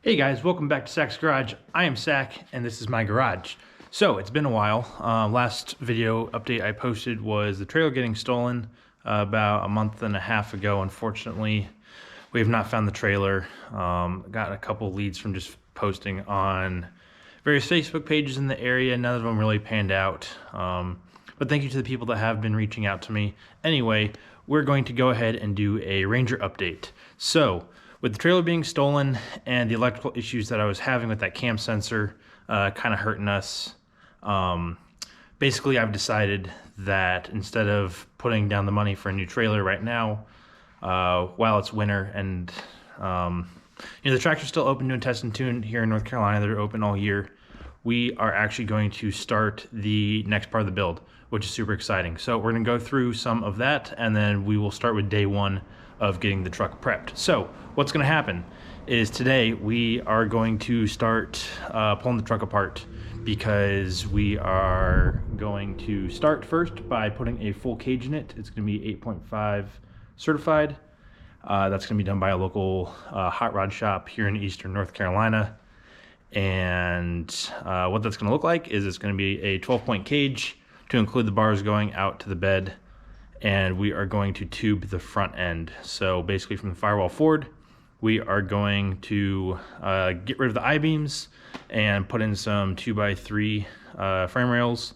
Hey guys, welcome back to Sack's Garage. I am Sack, and this is my garage. So, it's been a while. Last video update I posted was the trailer getting stolen about a month and a half ago. Unfortunately, we have not found the trailer. Got a couple leads from just posting on various Facebook pages in the area. None of them really panned out. But thank you to the people that have been reaching out to me. Anyway, we're going to go ahead and do a Ranger update. So, with the trailer being stolen and the electrical issues that I was having with that cam sensor kind of hurting us, basically I've decided that instead of putting down the money for a new trailer right now, while it's winter and the tractor's still open doing test and tune here in North Carolina, they're open all year, we are actually going to start the next part of the build, which is super exciting. So we're going to go through some of that, and then we will start with day one of getting the truck prepped. So what's going to happen is today we are going to start pulling the truck apart, because we are going to start first by putting a full cage in it. It's going to be 8.5 certified. That's going to be done by a local hot rod shop here in Eastern North Carolina. And what that's going to look like is it's going to be a 12-point cage to include the bars going out to the bed. And we are going to tube the front end. So basically from the firewall forward, we are going to get rid of the I-beams and put in some 2x3 frame rails,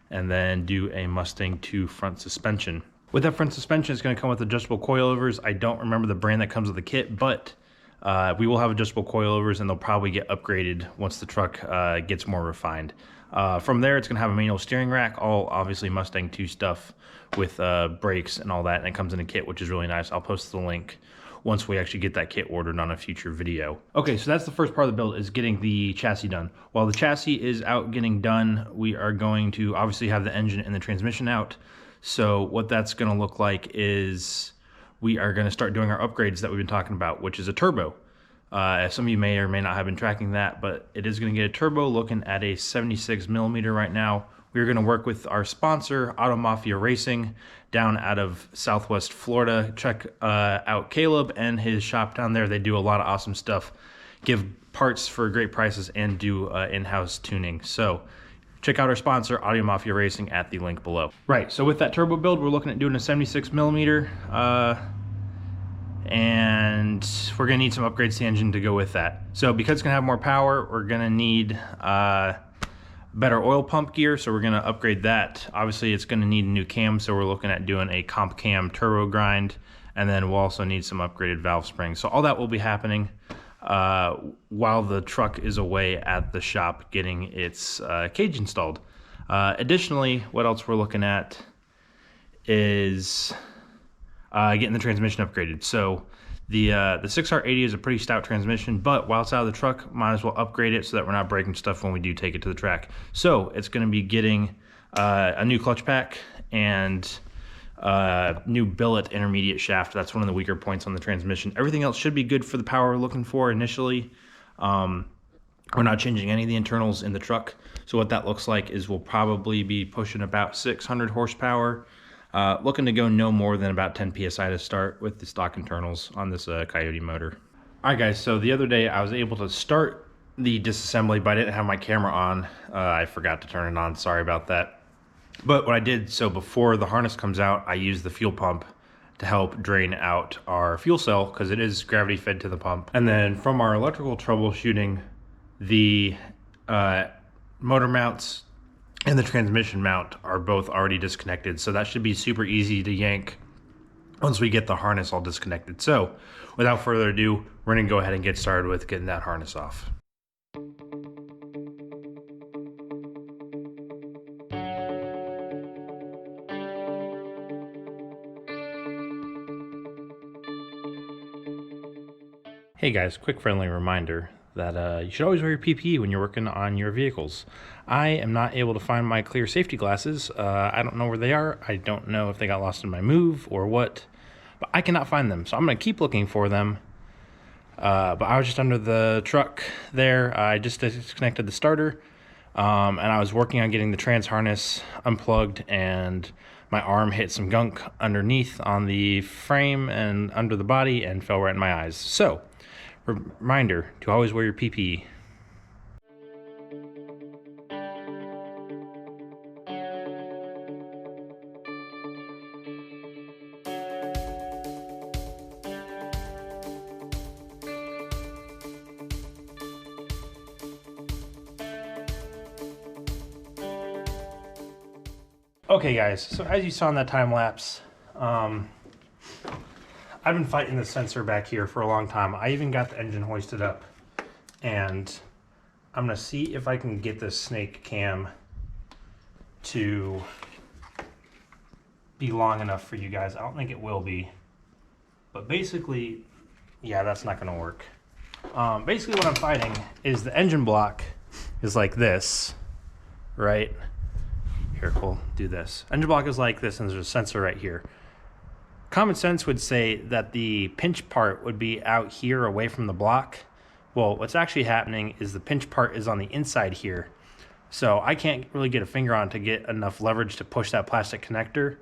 and then do a Mustang 2 front suspension. With that front suspension, it's going to come with adjustable coilovers. I don't remember the brand that comes with the kit, but we will have adjustable coilovers, and they'll probably get upgraded once the truck gets more refined. From there, it's going to have a manual steering rack, all obviously Mustang 2 stuff with brakes and all that, and it comes in a kit, which is really nice. I'll post the link once we actually get that kit ordered on a future video. Okay, so that's the first part of the build, is getting the chassis done. While the chassis is out getting done, we are going to obviously have the engine and the transmission out. So what that's going to look like is we are going to start doing our upgrades that we've been talking about, which is a turbo. Some of you may or may not have been tracking that, but it is going to get a turbo, looking at a 76 millimeter right now. We're going to work with our sponsor, Auto Mafia Racing, down out of Southwest Florida. Check out Caleb and his shop down there. They do a lot of awesome stuff, give parts for great prices, and do in-house tuning. So check out our sponsor, Auto Mafia Racing, at the link below. Right, so with that turbo build, we're looking at doing a 76 millimeter, and we're going to need some upgrades to the engine to go with that. So because it's going to have more power, we're going to need better oil pump gear, so we're going to upgrade that. Obviously, it's going to need a new cam, so we're looking at doing a comp cam turbo grind, and then we'll also need some upgraded valve springs. So all that will be happening while the truck is away at the shop getting its cage installed. Additionally, what else we're looking at is getting the transmission upgraded. So the 6R80 is a pretty stout transmission, but while it's out of the truck, might as well upgrade it so that we're not breaking stuff when we do take it to the track. So it's going to be getting a new clutch pack and new billet intermediate shaft. That's one of the weaker points on the transmission. Everything else should be good for the power we're looking for initially. We're not changing any of the internals in the truck. So what that looks like is we'll probably be pushing about 600 horsepower. Looking to go no more than about 10 PSI to start with the stock internals on this Coyote motor. All right, guys, so the other day I was able to start the disassembly, but I didn't have my camera on. I forgot to turn it on, sorry about that. But what I did, so before the harness comes out, I used the fuel pump to help drain out our fuel cell, because it is gravity fed to the pump. And then from our electrical troubleshooting, the motor mounts and the transmission mount are both already disconnected, so that should be super easy to yank once we get the harness all disconnected. So without further ado, we're going to go ahead and get started with getting that harness off. Hey guys, quick friendly reminder that you should always wear your PPE when you're working on your vehicles. I am not able to find my clear safety glasses. I don't know where they are. I don't know if they got lost in my move or what, but I cannot find them. So I'm going to keep looking for them. But I was just under the truck there. I just disconnected the starter, and I was working on getting the trans harness unplugged, and my arm hit some gunk underneath on the frame and under the body and fell right in my eyes. So Reminder to always wear your PPE. Okay guys, so as you saw in that time lapse, I've been fighting the sensor back here for a long time. I even got the engine hoisted up, and I'm gonna see if I can get this snake cam to be long enough for you guys. I don't think it will be, but basically, yeah, that's not gonna work. Basically what I'm fighting is the engine block is like this, right? Here, we'll do this. Engine block is like this, and there's a sensor right here. Common sense would say that the pinch part would be out here away from the block. Well, what's actually happening is the pinch part is on the inside here. So I can't really get a finger on to get enough leverage to push that plastic connector.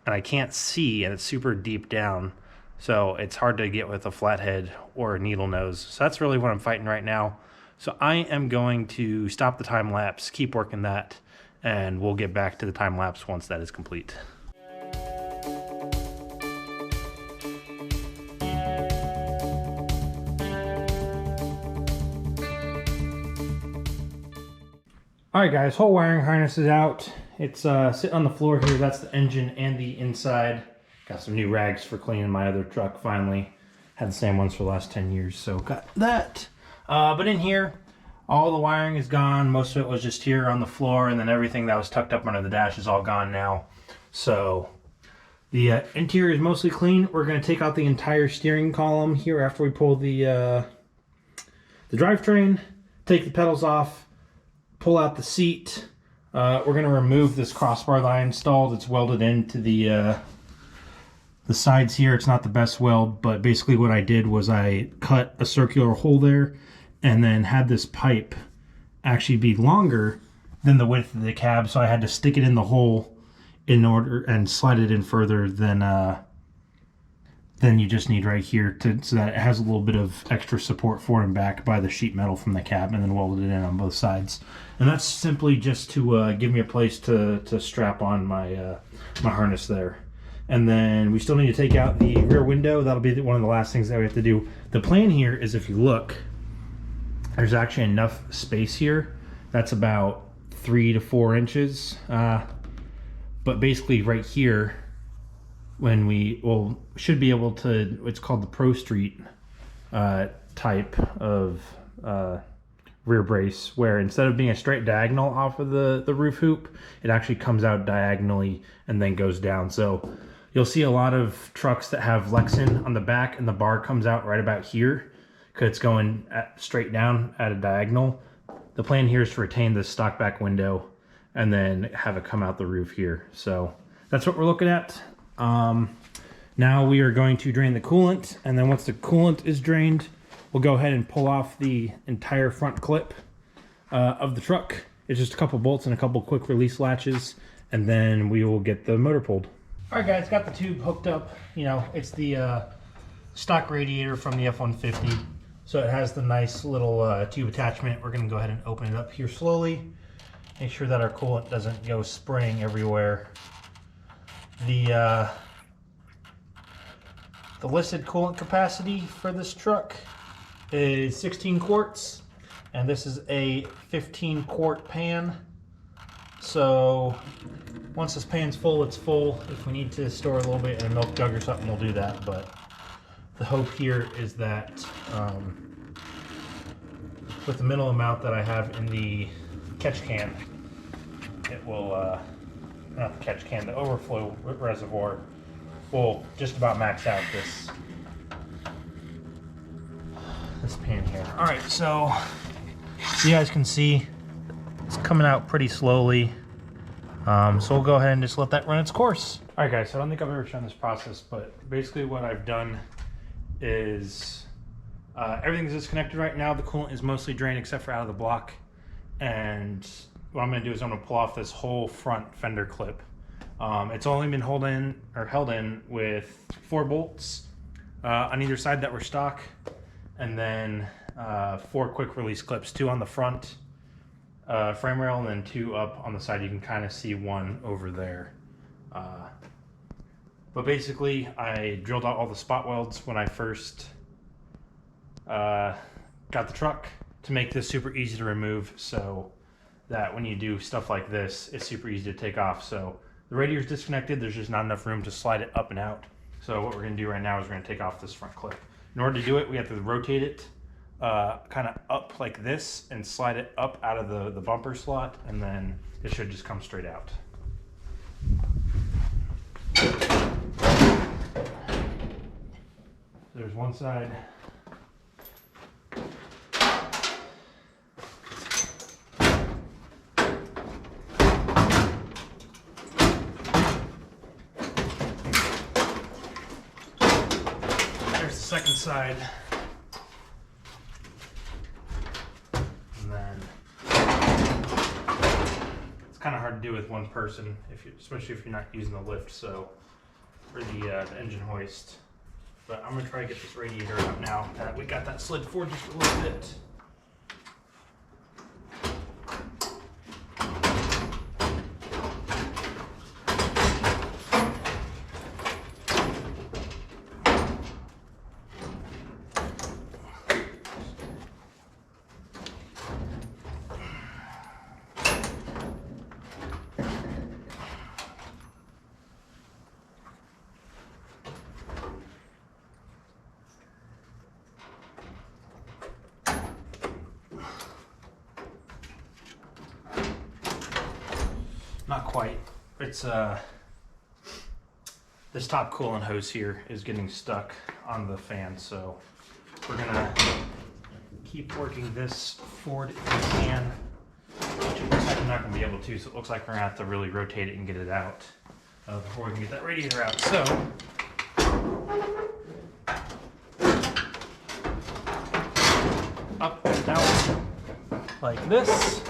And I can't see, and it's super deep down. So it's hard to get with a flathead or a needle nose. So that's really what I'm fighting right now. So I am going to stop the time lapse, keep working that, and we'll get back to the time lapse once that is complete. Alright guys, whole wiring harness is out. It's sitting on the floor here. That's the engine and the inside. Got some new rags for cleaning my other truck finally. Had the same ones for the last 10 years, so got that. But in here, all the wiring is gone. Most of it was just here on the floor, and then everything that was tucked up under the dash is all gone now. So the interior is mostly clean. We're going to take out the entire steering column here after we pull the drivetrain, take the pedals off, pull out the seat. We're going to remove this crossbar that I installed. It's welded into the sides here. It's not the best weld, but basically what I did was I cut a circular hole there and then had this pipe actually be longer than the width of the cab, so I had to stick it in the hole in order and slide it in further than you just need right here, so that it has a little bit of extra support forward and back by the sheet metal from the cab, and then welded it in on both sides. And that's simply just to give me a place to strap on my my harness there. And then we still need to take out the rear window. That'll be one of the last things that we have to do. The plan here is, if you look, there's actually enough space here. That's about 3 to 4 inches. But basically right here, when we should be able to, it's called the Pro Street type of rear brace, where instead of being a straight diagonal off of the roof hoop, it actually comes out diagonally and then goes down. So you'll see a lot of trucks that have Lexan on the back, and the bar comes out right about here, because it's going straight down at a diagonal. The plan here is to retain this stock back window and then have it come out the roof here. So that's what we're looking at. Now we are going to drain the coolant, and then once the coolant is drained, we'll go ahead and pull off the entire front clip of the truck. It's just a couple bolts and a couple quick release latches, and then we will get the motor pulled. All right guys, got the tube hooked up. You know, it's the stock radiator from the F-150. So it has the nice little tube attachment. We're gonna go ahead and open it up here slowly. Make sure that our coolant doesn't go spraying everywhere. The listed coolant capacity for this truck is 16 quarts, and this is a 15 quart pan. So once this pan's full, it's full. If we need to store a little bit in a milk jug or something, we'll do that. But the hope here is that with the minimal amount that I have in the catch can, it will, not the catch can, the overflow reservoir will just about max out this pan here. All right, so you guys can see it's coming out pretty slowly. So we'll go ahead and just let that run its course. All right guys, so I don't think I've ever shown this process, but basically what I've done is everything's disconnected right now. The coolant is mostly drained except for out of the block. And what I'm gonna do is I'm gonna pull off this whole front fender clip. It's only been held in with 4 bolts on either side that were stock. and then 4 quick release clips, 2 on the front frame rail and then 2 up on the side. You can kind of see one over there. But basically, I drilled out all the spot welds when I first got the truck to make this super easy to remove, so that when you do stuff like this, it's super easy to take off. So the radiator's disconnected, there's just not enough room to slide it up and out. So what we're gonna do right now is we're gonna take off this front clip. In order to do it, we have to rotate it kind of up like this and slide it up out of the bumper slot, and then it should just come straight out. There's one side. There's the second side. And then it's kind of hard to do with one person, especially if you're not using the lift, so for the engine hoist. But I'm gonna try to get this radiator out now that we got that slid forward just a little bit. Not quite. It's this top coolant hose here is getting stuck on the fan, so we're gonna keep working this forward if we can. Which it looks like I'm not gonna be able to, so it looks like we're gonna have to really rotate it and get it out before we can get that radiator out. So up and down like this.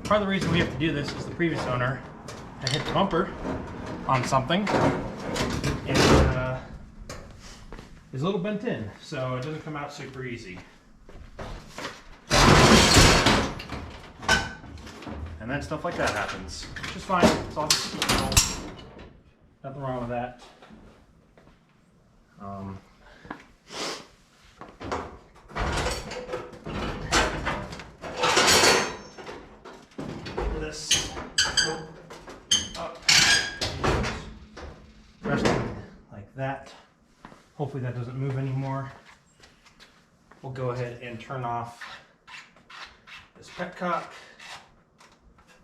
Part of the reason we have to do this is the previous owner had hit the bumper on something and is a little bent in, so it doesn't come out super easy. And then stuff like that happens, which is fine. It's all just normal. Nothing wrong with that. This up, resting like that. Hopefully that doesn't move anymore. We'll go ahead and turn off this petcock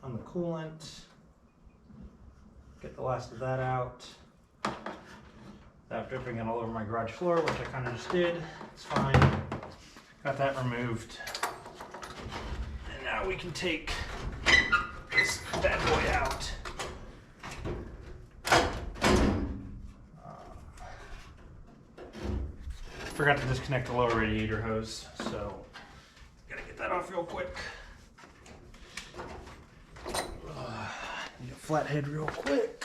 on the coolant. Get the last of that out. Without dripping it all over my garage floor, which I kind of just did. It's fine. Got that removed. And now we can take this bad boy out. Forgot to disconnect the lower radiator hose, so gotta get that off real quick. Need a flathead real quick.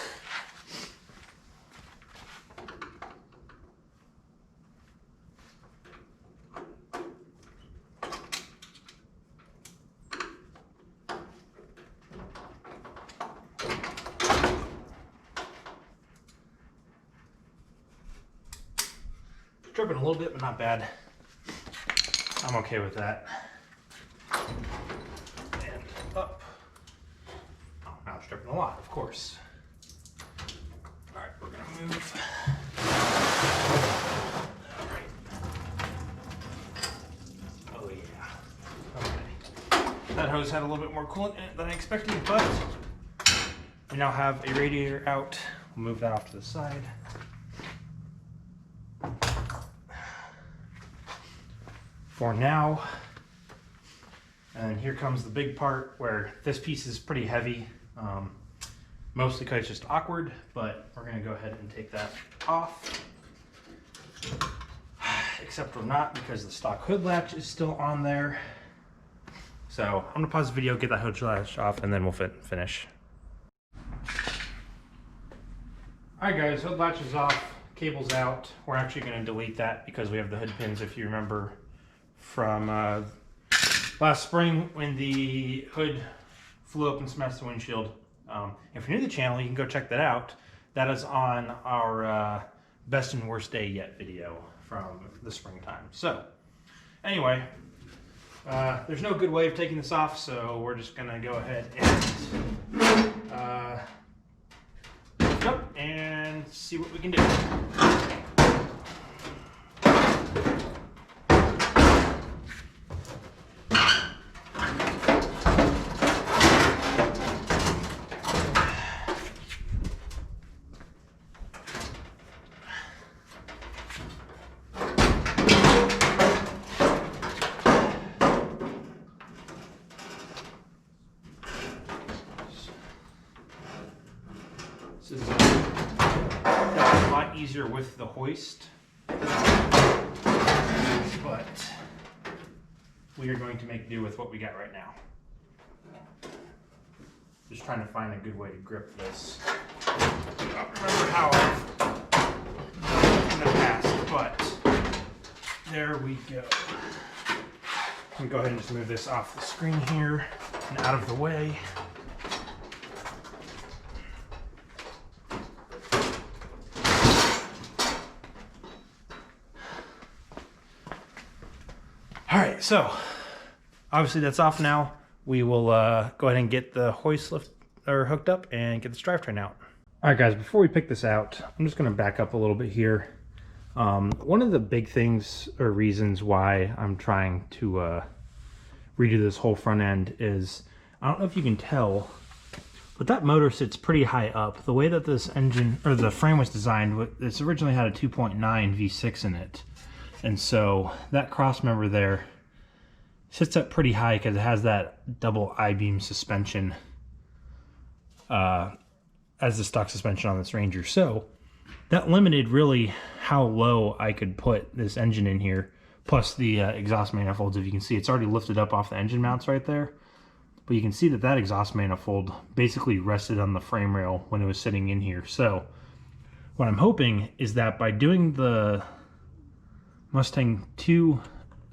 Dripping a little bit, but not bad. I'm okay with that. And up. Oh, now it's dripping a lot, of course. All right, we're gonna move. All right. Oh yeah. Okay. That hose had a little bit more coolant in it than I expected, but we now have a radiator out. We'll move that off to the side. For now. And here comes the big part where this piece is pretty heavy, mostly because it's just awkward, but we're gonna go ahead and take that off. Except we're not, because the stock hood latch is still on there. So I'm gonna pause the video, get that hood latch off, and then we'll finish. All right guys, hood latch is off. cable's out. We're actually going to delete that because we have the hood pins, if you remember from last spring when the hood flew up and smashed the windshield. If you're new to the channel, you can go check that out. That is on our best and worst day yet video from the springtime. So anyway, there's no good way of taking this off, so we're just gonna go ahead and lift up and see what we can do. This is definitely a lot easier with the hoist, but we are going to make do with what we got right now. Just trying to find a good way to grip this. I don't remember how I've done it in the past, but there we go. I'm going to go ahead and just move this off the screen here and out of the way. All right, so obviously that's off now. We will go ahead and get the hoist hooked up and get this drivetrain out. All right, guys, before we pick this out, I'm just going to back up a little bit here. One of the big things or reasons why I'm trying to redo this whole front end is, I don't know if you can tell, but that motor sits pretty high up. The way that this engine, or the frame was designed, it's originally had a 2.9 V6 in it. And so that cross member there sits up pretty high because it has that double I-beam suspension as the stock suspension on this Ranger. So that limited really how low I could put this engine in here, plus the exhaust manifolds. If you can see, it's already lifted up off the engine mounts right there. But you can see that that exhaust manifold basically rested on the frame rail when it was sitting in here. So what I'm hoping is that by doing the Mustang 2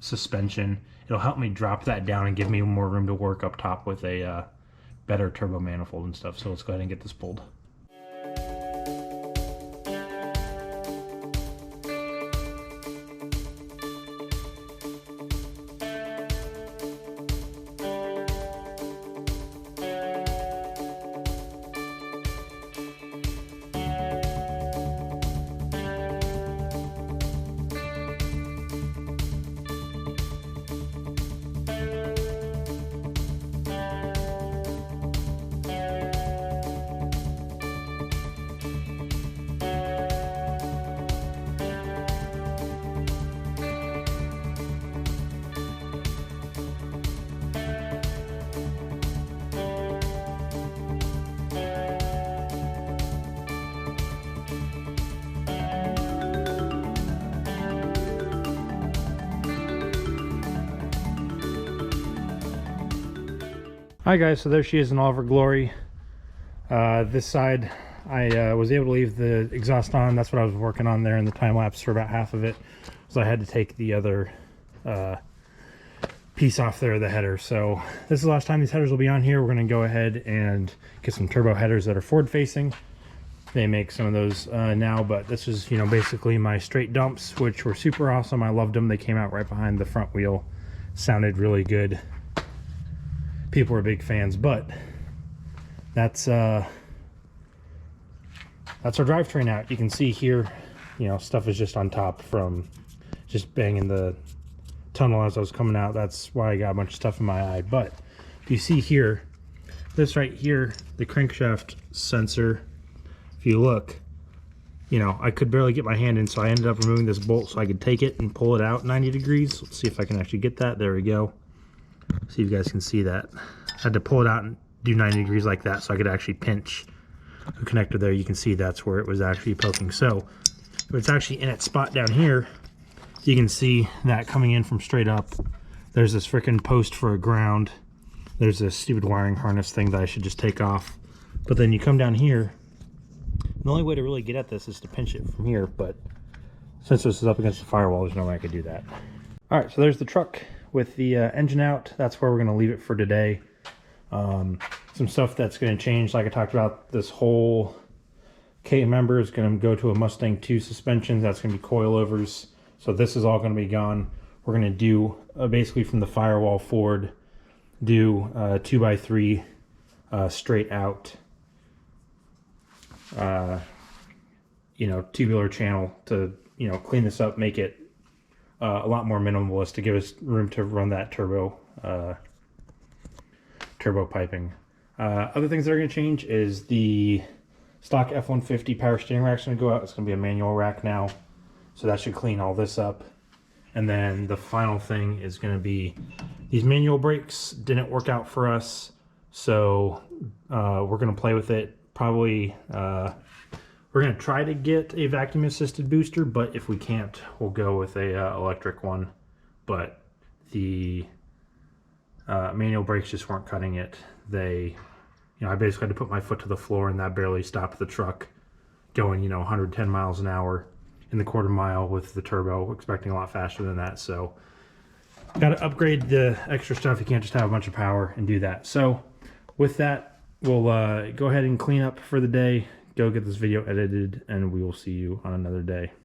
suspension, it'll help me drop that down and give me more room to work up top with a better turbo manifold and stuff. So let's go ahead and get this pulled. Hi guys, so there she is in all of her glory. This side, I was able to leave the exhaust on. That's what I was working on there in the time lapse for about half of it. So I had to take the other piece off there of the header. So this is the last time these headers will be on here. We're going to go ahead and get some turbo headers that are forward facing. They make some of those now, but this is, you know, basically my straight dumps, which were super awesome. I loved them. They came out right behind the front wheel. Sounded really good. People were big fans, but that's our drivetrain out. You can see here, you know, stuff is just on top from just banging the tunnel as I was coming out. That's why I got a bunch of stuff in my eye. But if you see here, this right here, the crankshaft sensor, if you look, you know, I could barely get my hand in, so I ended up removing this bolt so I could take it and pull it out 90 degrees. Let's see if I can actually get that. There we go. See if you guys can see that. I had to pull it out and do 90 degrees like that so I could actually pinch the connector there. You can see that's where it was actually poking. So if it's actually in its spot down here, you can see that coming in from straight up. There's this freaking post for a ground. There's this stupid wiring harness thing that I should just take off. But then you come down here, The only way to really get at this is to pinch it from here, but since this is up against the firewall, there's no way I could do that. All right, so there's the truck with the engine out. That's where we're going to leave it for today. Some stuff that's going to change, like I talked about, this whole K-member is going to go to a Mustang 2 suspension. That's going to be coilovers. So this is all going to be gone. We're going to do, basically from the firewall forward, do 2x3 straight out, you know, tubular channel to, you know, clean this up, make it a lot more minimalist to give us room to run that turbo piping. Other things that are going to change is the stock F-150 power steering rack is going to go out. It's going to be a manual rack now, so that should clean all this up. And then the final thing is going to be these manual brakes didn't work out for us, so we're going to play with it. Probably we're going to try to get a vacuum assisted booster, but if we can't, we'll go with a electric one. But the manual brakes just weren't cutting it. They, you know, I basically had to put my foot to the floor, and that barely stopped the truck going, you know, 110 miles an hour in the quarter mile with the turbo, expecting a lot faster than that. So got to upgrade the extra stuff. You can't just have a bunch of power and do that. So with that, we'll go ahead and clean up for the day, go get this video edited, and we will see you on another day.